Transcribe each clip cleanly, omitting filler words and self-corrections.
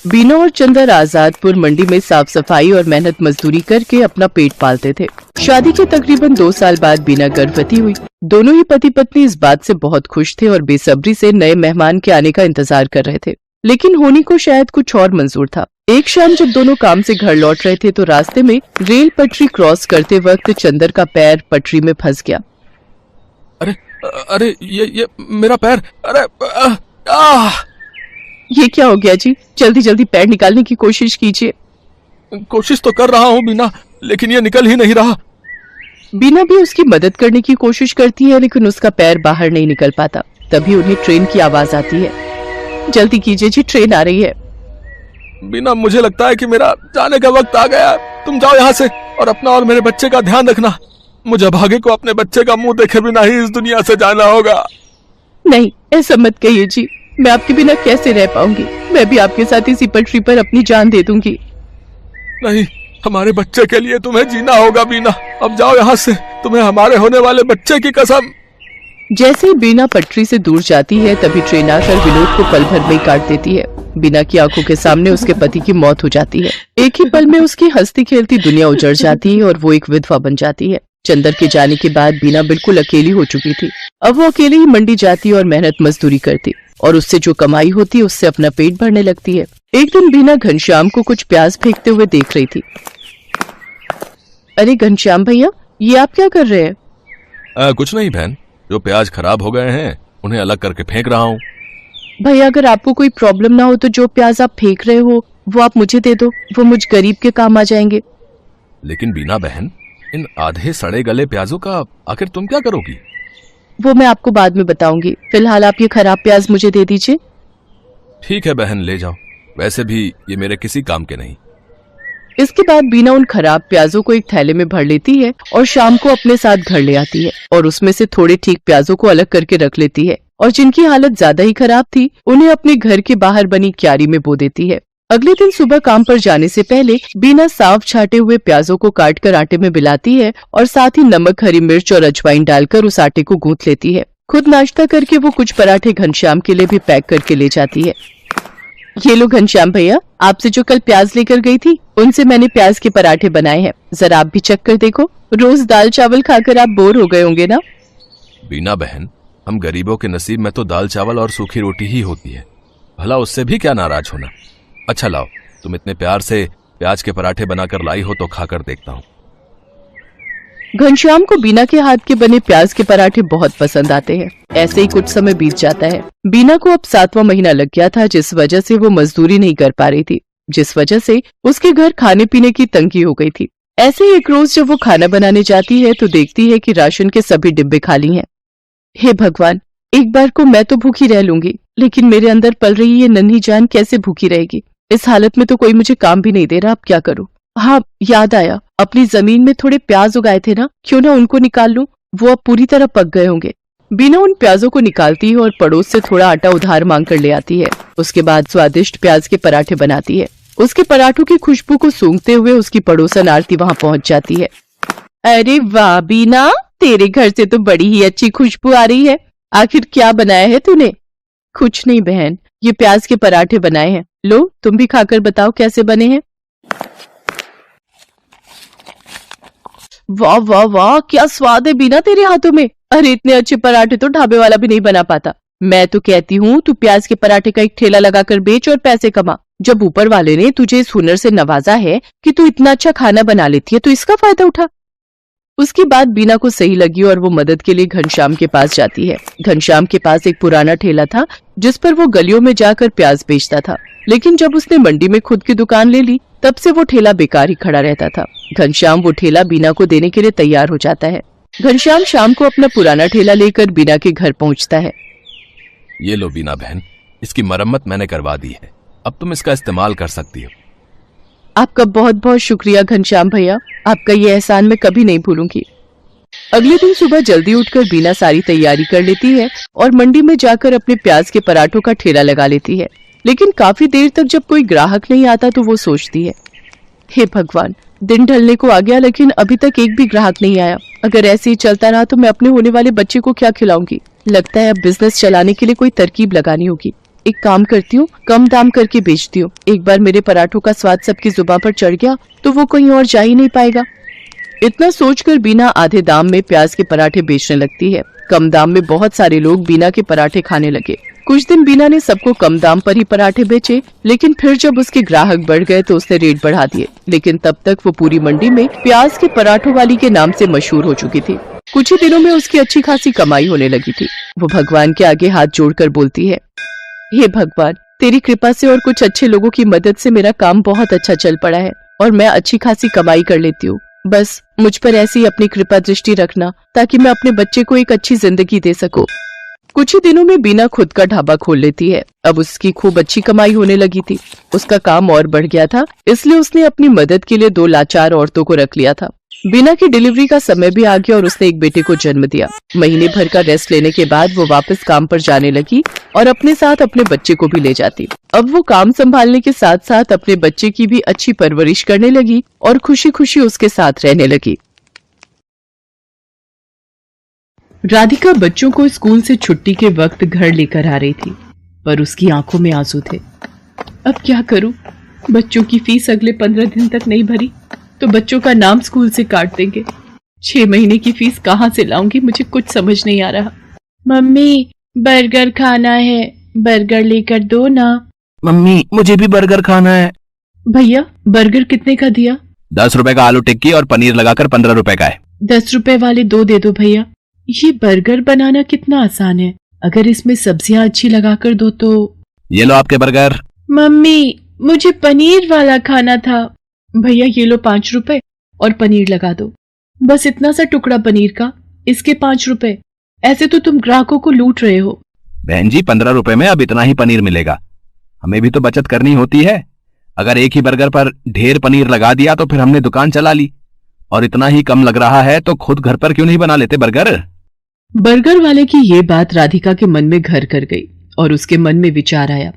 बीना और चंदर आजादपुर मंडी में साफ सफाई और मेहनत मजदूरी करके अपना पेट पालते थे। शादी के तकरीबन 2 साल बाद बीना गर्भवती हुई। दोनों ही पति पत्नी इस बात से बहुत खुश थे और बेसब्री से नए मेहमान के आने का इंतजार कर रहे थे, लेकिन होनी को शायद कुछ और मंजूर था। एक शाम जब दोनों काम से घर लौट रहे थे तो रास्ते में रेल पटरी क्रॉस करते वक्त चंदर का पैर पटरी में फंस गया। अरे अरे ये मेरा पैर, अरे ये क्या हो गया जी? जल्दी जल्दी पैर निकालने की कोशिश कीजिए। कोशिश तो कर रहा हूँ बीना, लेकिन ये निकल ही नहीं रहा। बीना भी उसकी मदद करने की कोशिश करती है, लेकिन उसका पैर बाहर नहीं निकल पाता। तभी उन्हें ट्रेन की आवाज आती है। जल्दी कीजिए जी, ट्रेन आ रही है। बीना, मुझे लगता है कि मेरा जाने का वक्त आ गया। तुम जाओ यहाँ से और अपना और मेरे बच्चे का ध्यान रखना। मुझे भागे को अपने बच्चे का मुंह देखे बिना ही इस दुनिया से जाना होगा। नहीं, ऐसा मत कहिए जी, मैं आपके बिना कैसे रह पाऊंगी। मैं भी आपके साथ इसी पटरी पर अपनी जान दे दूंगी। नहीं, हमारे बच्चे के लिए तुम्हें जीना होगा बीना। अब जाओ यहाँ से, तुम्हें हमारे होने वाले बच्चे की कसम। जैसे ही बीना पटरी से दूर जाती है तभी ट्रेन आकर विनोद को पल भर में ही काट देती है। बीना की आंखों के सामने उसके पति की मौत हो जाती है। एक ही पल में उसकी हंसती खेलती दुनिया उजड़ जाती है और वो एक विधवा बन जाती है। चंदर के जाने के बाद बीना बिल्कुल अकेली हो चुकी थी। अब वो अकेली ही मंडी जाती और मेहनत मजदूरी करती और उससे जो कमाई होती उससे अपना पेट भरने लगती है। एक दिन बीना घनश्याम को कुछ प्याज फेंकते हुए देख रही थी। अरे घनश्याम भैया, ये आप क्या कर रहे हैं? कुछ नहीं बहन, जो प्याज खराब हो गए हैं उन्हें अलग करके फेंक रहा हूँ। भैया, अगर आपको कोई प्रॉब्लम ना हो तो जो प्याज आप फेंक रहे हो वो आप मुझे दे दो, वो मुझ गरीब के काम आ जाएंगे। लेकिन बीना बहन, इन आधे सड़े गले प्याजों का आखिर तुम क्या करोगी? वो मैं आपको बाद में बताऊंगी। फिलहाल आप ये खराब प्याज मुझे दे दीजिए। ठीक है बहन, ले जाओ। वैसे भी ये मेरे किसी काम के नहीं। इसके बाद बीना उन खराब प्याजों को एक थैले में भर लेती है और शाम को अपने साथ घर ले आती है और उसमें से थोड़े ठीक प्याजों को अलग करके रख लेती है और जिनकी हालत ज्यादा ही खराब थी उन्हें अपने घर के बाहर बनी क्यारी में बो देती है। अगले दिन सुबह काम पर जाने से पहले बीना साफ छाटे हुए प्याजों को काटकर आटे में मिलाती है और साथ ही नमक, हरी मिर्च और अजवाइन डालकर उस आटे को गूंथ लेती है। खुद नाश्ता करके वो कुछ पराठे घनश्याम के लिए भी पैक करके ले जाती है। ये लो घनश्याम भैया, आपसे जो कल प्याज लेकर गई थी उनसे मैंने प्याज के पराठे बनाए हैं, जरा आप भी चख कर देखो। रोज दाल चावल खाकर आप बोर हो गए होंगे ना? बीना बहन, हम गरीबों के नसीब में तो दाल चावल और सूखी रोटी ही होती है, भला उससे भी क्या नाराज होना। अच्छा लाओ, तुम इतने प्यार से प्याज के पराठे बनाकर लाई हो तो खाकर देखता हूँ। घनश्याम को बीना के हाथ के बने प्याज के पराठे बहुत पसंद आते हैं। ऐसे ही कुछ समय बीत जाता है। बीना को अब 7वां महीना लग गया था, जिस वजह से वो मजदूरी नहीं कर पा रही थी, जिस वजह से उसके घर खाने पीने की तंगी हो गई थी। ऐसे ही एक रोज जब वो खाना बनाने जाती है तो देखती है कि राशन के सभी डिब्बे खाली हैं। हे भगवान, एक बार को मैं तो भूखी रह लूंगी, लेकिन मेरे अंदर पल रही ये नन्ही जान कैसे भूखी रहेगी? इस हालत में तो कोई मुझे काम भी नहीं दे रहा, अब क्या करूं? हाँ, याद आया, अपनी जमीन में थोड़े प्याज उगाए थे ना, क्यों ना उनको निकाल लूं, वो अब पूरी तरह पक गए होंगे। बीना उन प्याजों को निकालती है और पड़ोस से थोड़ा आटा उधार मांग कर ले आती है। उसके बाद स्वादिष्ट प्याज के पराठे बनाती है। उसके पराठों की खुशबू को सूंघते हुए उसकी पड़ोसन आरती वहाँ पहुँच जाती है। अरे वाह बीना, तेरे घर से तो बड़ी ही अच्छी खुशबू आ रही है। आखिर क्या बनाया है तूने? कुछ नहीं बहन, ये प्याज के पराठे बनाए हैं। लो, तुम भी खाकर बताओ कैसे बने हैं। वाह वाह वाह, क्या स्वाद है बीना तेरे हाथों में। अरे इतने अच्छे पराठे तो ढाबे वाला भी नहीं बना पाता। मैं तो कहती हूँ तू प्याज के पराठे का एक ठेला लगाकर बेच और पैसे कमा। जब ऊपर वाले ने तुझे इस हुनर से नवाजा है कि तू इतना अच्छा खाना बना लेती है तो इसका फायदा उठा। उसकी बात बीना को सही लगी और वो मदद के लिए घनश्याम के पास जाती है। घनश्याम के पास एक पुराना ठेला था जिस पर वो गलियों में जाकर प्याज बेचता था, लेकिन जब उसने मंडी में खुद की दुकान ले ली तब से वो ठेला बेकार ही खड़ा रहता था। घनश्याम वो ठेला बीना को देने के लिए तैयार हो जाता है। घनश्याम शाम को अपना पुराना ठेला लेकर बीना के घर पहुंचता है। ये लो बीना बहन, इसकी मरम्मत मैंने करवा दी है, अब तुम इसका इस्तेमाल कर सकती हो। आपका बहुत बहुत शुक्रिया घनश्याम भैया, आपका ये एहसान मैं कभी नहीं भूलूंगी। अगले दिन सुबह जल्दी उठकर बीना सारी तैयारी कर लेती है और मंडी में जाकर अपने प्याज के पराठों का ठेला लगा लेती है। लेकिन काफी देर तक जब कोई ग्राहक नहीं आता तो वो सोचती है, हे भगवान, दिन ढलने को आ गया लेकिन अभी तक एक भी ग्राहक नहीं आया। अगर ऐसे ही चलता रहा तो मैं अपने होने वाले बच्चे को क्या खिलाऊंगी? लगता है अब बिजनेस चलाने के लिए कोई तरकीब लगानी होगी। एक काम करती हूँ, कम दाम करके बेचती हूँ। एक बार मेरे पराठों का स्वाद सबकी जुबान पर चढ़ गया तो वो कहीं और जा ही नहीं पाएगा। इतना सोचकर बीना आधे दाम में प्याज के पराठे बेचने लगती है। कम दाम में बहुत सारे लोग बीना के पराठे खाने लगे। कुछ दिन बीना ने सबको कम दाम पर ही पराठे बेचे, लेकिन फिर जब उसके ग्राहक बढ़ गए तो उसने रेट बढ़ा दिए। लेकिन तब तक वो पूरी मंडी में प्याज के पराठों वाली के नाम से मशहूर हो चुकी थी। कुछ ही दिनों में उसकी अच्छी खासी कमाई होने लगी थी। वो भगवान के आगे हाथ जोड़कर बोलती है, हे भगवान, तेरी कृपा से और कुछ अच्छे लोगों की मदद से मेरा काम बहुत अच्छा चल पड़ा है और मैं अच्छी खासी कमाई कर लेती हूँ। बस मुझ पर ऐसी अपनी कृपा दृष्टि रखना ताकि मैं अपने बच्चे को एक अच्छी जिंदगी दे सकूं। कुछ ही दिनों में बीना खुद का ढाबा खोल लेती है। अब उसकी खूब अच्छी कमाई होने लगी थी। उसका काम और बढ़ गया था, इसलिए उसने अपनी मदद के लिए 2 लाचार औरतों को रख लिया था। बीना की डिलीवरी का समय भी आ गया और उसने एक बेटे को जन्म दिया। महीने भर का रेस्ट लेने के बाद वो वापस काम पर जाने लगी और अपने साथ अपने बच्चे को भी ले जाती। अब वो काम संभालने के साथ साथ अपने बच्चे की भी अच्छी परवरिश करने लगी और खुशी खुशी उसके साथ रहने लगी। राधिका बच्चों को स्कूल से छुट्टी के वक्त घर लेकर आ रही थी, पर उसकी आंखों में आंसू थे। अब क्या करूं? बच्चों की फीस अगले 15 दिन तक नहीं भरी तो बच्चों का नाम स्कूल से काट देंगे। 6 महीने की फीस कहाँ से लाऊंगी? मुझे कुछ समझ नहीं आ रहा। मम्मी, बर्गर खाना है, बर्गर लेकर दो ना। मम्मी, मुझे भी बर्गर खाना है। भैया, बर्गर कितने का दिया? 10 रुपए का आलू टिक्की और पनीर लगाकर 15 रुपए का है। 10 रुपए वाले 2 दे दो भैया। ये बर्गर बनाना कितना आसान है, अगर इसमें सब्जियां अच्छी लगाकर दो तो। ये लो आपके बर्गर। मम्मी, मुझे पनीर वाला खाना था। भैया, ये लो 5 रुपए और पनीर लगा दो। बस इतना सा टुकड़ा पनीर का, इसके 5 रुपए। ऐसे तो तुम ग्राहकों को लूट रहे हो। बहन जी, 15 रुपए में अब इतना ही पनीर मिलेगा। हमें भी तो बचत करनी होती है। अगर एक ही बर्गर पर ढेर पनीर लगा दिया तो फिर हमने दुकान चला ली, और इतना ही कम लग रहा है तो खुद घर पर क्यों नहीं बना लेते बर्गर। बर्गर वाले की ये बात राधिका के मन में घर कर गई और उसके मन में विचार आया,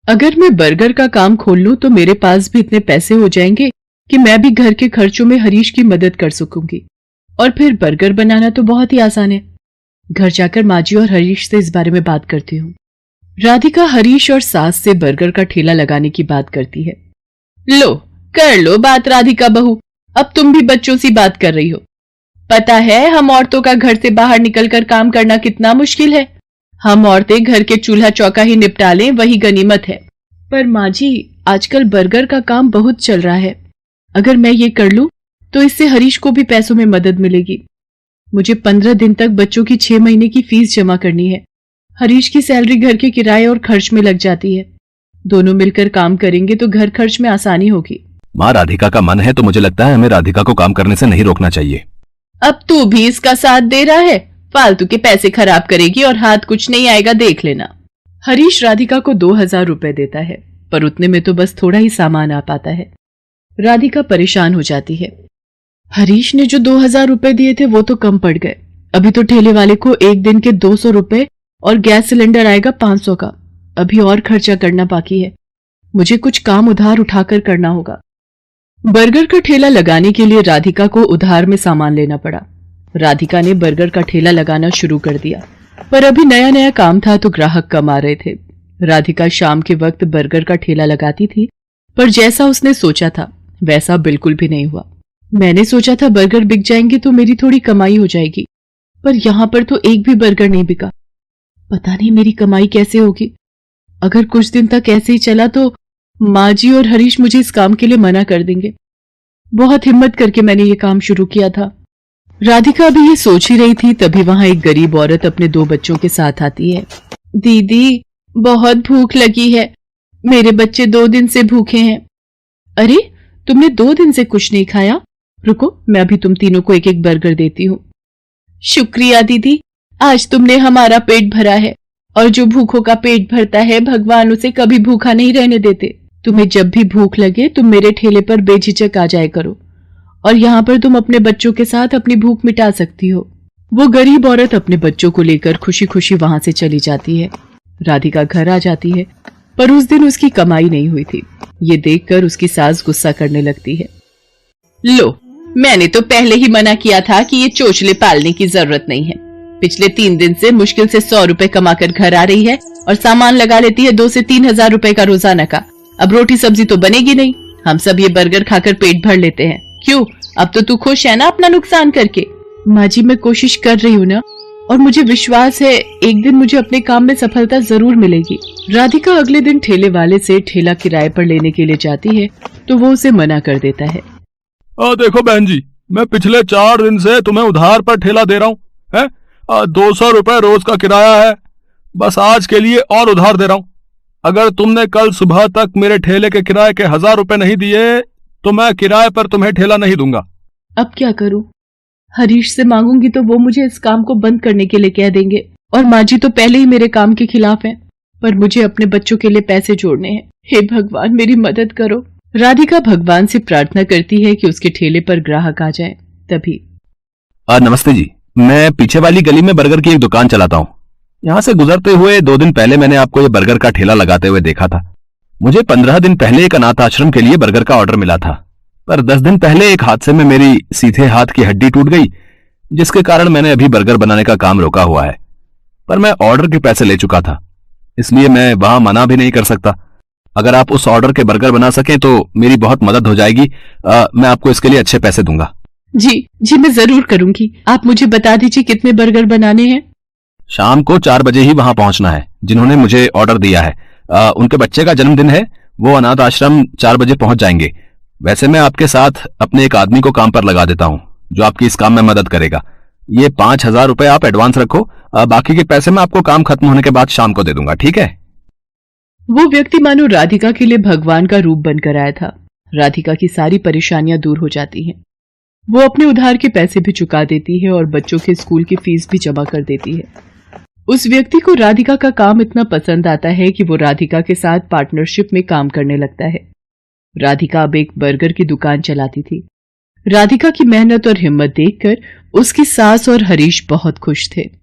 अगर मैं बर्गर का काम खोल लूं तो मेरे पास भी इतने पैसे हो जाएंगे कि मैं भी घर के खर्चों में हरीश की मदद कर सकूंगी। और फिर बर्गर बनाना तो बहुत ही आसान है। घर जाकर माजी और हरीश से इस बारे में बात करती हूँ। राधिका हरीश और सास से बर्गर का ठेला लगाने की बात करती है। लो, कर लो बात राधिका बहू, अब तुम भी बच्चों सी बात कर रही हो। पता है हम औरतों का घर से बाहर निकलकर काम करना कितना मुश्किल है। हम औरतें घर के चूल्हा चौका ही निपटा लें, वही गनीमत है। पर माँ जी, आजकल बर्गर का काम बहुत चल रहा है। अगर मैं ये कर लूं तो इससे हरीश को भी पैसों में मदद मिलेगी। मुझे 15 दिन तक बच्चों की 6 महीने की फीस जमा करनी है। हरीश की सैलरी घर के किराए और खर्च में लग जाती है। दोनों मिलकर काम करेंगे तो घर खर्च में आसानी होगी। माँ, राधिका का मन है तो मुझे लगता है हमें राधिका को काम करने से नहीं रोकना चाहिए। अब तू भी इसका साथ दे रहा है? फालतू के पैसे खराब करेगी और हाथ कुछ नहीं आएगा, देख लेना। हरीश राधिका को 2000 रुपए देता है, पर उतने में तो बस थोड़ा ही सामान आ पाता है। राधिका परेशान हो जाती है। हरीश ने जो 2000 रुपए दिए थे वो तो कम पड़ गए। अभी तो ठेले वाले को एक दिन के 200 रुपए और गैस सिलेंडर आएगा 500 का। अभी और खर्चा करना बाकी है। मुझे कुछ काम उधार उठाकर करना होगा। बर्गर का ठेला लगाने के लिए राधिका को उधार में सामान लेना पड़ा। राधिका ने बर्गर का ठेला लगाना शुरू कर दिया, पर अभी नया नया काम था तो ग्राहक कम आ रहे थे। राधिका शाम के वक्त बर्गर का ठेला लगाती थी, पर जैसा उसने सोचा था वैसा बिल्कुल भी नहीं हुआ। मैंने सोचा था बर्गर बिक जाएंगे तो मेरी थोड़ी कमाई हो जाएगी, पर यहाँ पर तो एक भी बर्गर नहीं बिका। पता नहीं मेरी कमाई कैसे होगी। अगर कुछ दिन तक ऐसे ही चला तो माँ जी और हरीश मुझे इस काम के लिए मना कर देंगे। बहुत हिम्मत करके मैंने ये काम शुरू किया था। राधिका अभी ये सोच ही रही थी, तभी वहां एक गरीब औरत अपने 2 बच्चों के साथ आती है। दीदी, बहुत भूख लगी है, मेरे बच्चे 2 दिन से भूखे हैं। अरे, तुमने 2 दिन से कुछ नहीं खाया? रुको, मैं अभी तुम तीनों को एक एक बर्गर देती हूँ। शुक्रिया दीदी, आज तुमने हमारा पेट भरा है, और जो भूखों का पेट भरता है भगवान उसे कभी भूखा नहीं रहने देते। तुम्हें जब भी भूख लगे तुम मेरे ठेले पर बेझिझक आ जाया करो, और यहाँ पर तुम अपने बच्चों के साथ अपनी भूख मिटा सकती हो। वो गरीब औरत अपने बच्चों को लेकर खुशी खुशी वहां से चली जाती है। राधिका घर आ जाती है, पर उस दिन उसकी कमाई नहीं हुई थी। ये देखकर उसकी सास गुस्सा करने लगती है। लो, मैंने तो पहले ही मना किया था कि ये चोचले पालने की जरूरत नहीं है। पिछले 3 दिन से मुश्किल से 100 रुपए कमाकर घर आ रही है और सामान लगा लेती है 2 से 3 हजार रुपए का रोजाना का। अब रोटी सब्जी तो बनेगी नहीं, हम सब ये बर्गर खाकर पेट भर लेते हैं। क्यों, अब तो तू खुश है ना अपना नुकसान करके? माँ जी, मैं कोशिश कर रही हूँ ना, और मुझे विश्वास है एक दिन मुझे अपने काम में सफलता जरूर मिलेगी। राधिका अगले दिन ठेले वाले से ठेला किराए पर लेने के लिए जाती है तो वो उसे मना कर देता है। देखो बहन जी, मैं पिछले 4 दिन से तुम्हें उधार पर ठेला दे रहा हूँ, है 200 रुपए रोज का किराया है, बस आज के लिए और उधार दे रहा हूँ। अगर तुमने कल सुबह तक मेरे ठेले के किराए के 1000 रुपए नहीं दिए तो मैं किराए पर तुम्हें ठेला नहीं दूंगा। अब क्या करूं? हरीश से मांगूंगी तो वो मुझे इस काम को बंद करने के लिए कह देंगे, और माँ जी तो पहले ही मेरे काम के खिलाफ हैं। पर मुझे अपने बच्चों के लिए पैसे जोड़ने हैं। हे भगवान, मेरी मदद करो। राधिका भगवान से प्रार्थना करती है कि उसके ठेले पर ग्राहक आ जाए। तभी नमस्ते जी, मैं पीछे वाली गली में बर्गर की एक दुकान चलाता हूँ। यहाँ से गुजरते हुए 2 दिन पहले मैंने आपको ये बर्गर का ठेला लगाते हुए देखा था। मुझे 15 दिन पहले एक अनाथ आश्रम के लिए बर्गर का ऑर्डर मिला था, पर 10 दिन पहले एक हादसे में मेरी सीधे हाथ की हड्डी टूट गई, जिसके कारण मैंने अभी बर्गर बनाने का काम रोका हुआ है। पर मैं ऑर्डर के पैसे ले चुका था, इसलिए मैं वहां मना भी नहीं कर सकता। अगर आप उस ऑर्डर के बर्गर बना सकें तो मेरी बहुत मदद हो जाएगी। मैं आपको इसके लिए अच्छे पैसे दूंगा। जी, मैं जरूर करूंगी। आप मुझे बता दीजिए कितने बर्गर बनाने हैं। शाम को 4 बजे ही वहां पहुंचना है। जिन्होंने मुझे ऑर्डर दिया है उनके बच्चे का जन्मदिन है, वो अनाथ आश्रम 4 बजे पहुंच जाएंगे। वैसे मैं आपके साथ अपने एक आदमी को काम पर लगा देता हूं जो आपकी इस काम में मदद करेगा। ये 5000 रुपए आप एडवांस रखो, बाकी के पैसे मैं आपको काम खत्म होने के बाद शाम को दे दूंगा, ठीक है? वो व्यक्ति मानो राधिका के लिए भगवान का रूप बनकर आया था। राधिका की सारी परेशानियां दूर हो जाती हैं। वो अपने उधार के पैसे भी चुका देती है और बच्चों के स्कूल की फीस भी जमा कर देती है। उस व्यक्ति को राधिका का काम इतना पसंद आता है कि वो राधिका के साथ पार्टनरशिप में काम करने लगता है। राधिका अब एक बर्गर की दुकान चलाती थी। राधिका की मेहनत और हिम्मत देखकर उसकी सास और हरीश बहुत खुश थे।